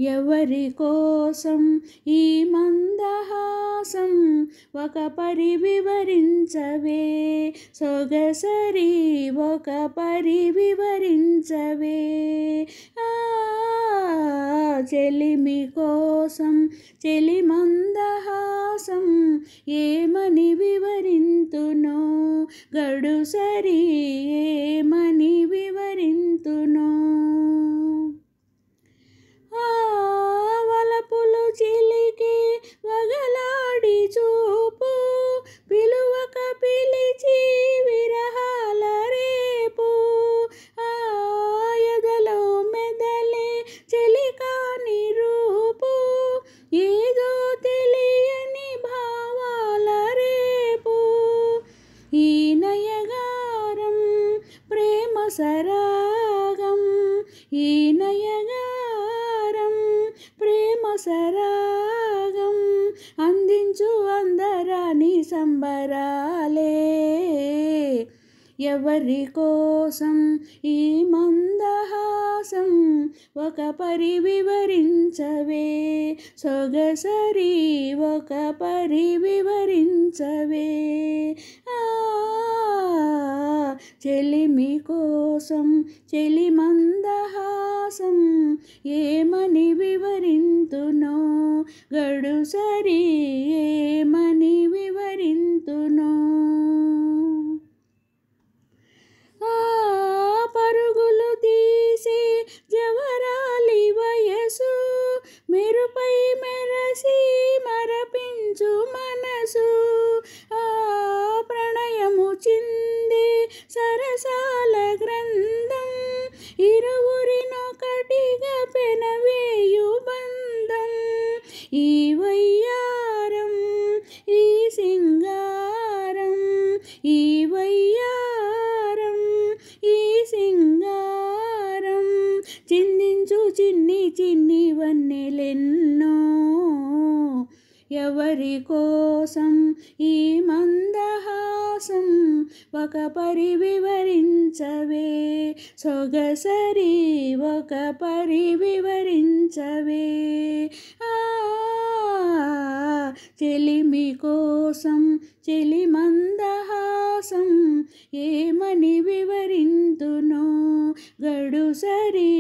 ఎవరి కోసం ఈ మందహాసం ఒక పరి వివరించవే సొగసరి ఒక పరి వివరించవే చెలిమి కోసం చెలి మందహాసం ఏమని వివరింతునో గడుసరి ఏమని వివరింతునో వలపులు చిలికి వగలాడి చూపు పిలువక పిలిచి విరహాల రేపు ఎదలో మెదలే చెలికాని రూపు ఏదో తెలియని భావాల రేపు ఈ నయగారం ప్రేమ సరాగం ఈ నయగారం ప్రేమ సరాగం అందించు అందరాని సంబరాలే ఎవరి కోసం ఈ మందహాసం ఒక పరి వివరించవే సొగసరి ఒక పరి వివరించవే చెలిమి కోసం చెలి మందహాసం ఏమని వివరింతునో గడుసరి ఏమని వివరింతునో పరుగులు తీసి జవరాలి వయసు మెరుపై మెరసి మరపించు మనసు ప్రణయము చింది సరసాల గ్రంథం ఇరువురినొకటిగా పెనవేయు బంధం ఈ వయ్యారం ఈ సింగారం ఈ వయ్యారం ఈ సింగారం చిందించు చిన్ని చిన్ని వన్నెలెన్నో ఎవరి కోసం ఈ మందహాసం ఒక పరి వివరించవే సొగసరి ఒక పరి వివరించవే చెలిమి కోసం చెలి మందహాసం ఏమని వివరింతునో గడుసరి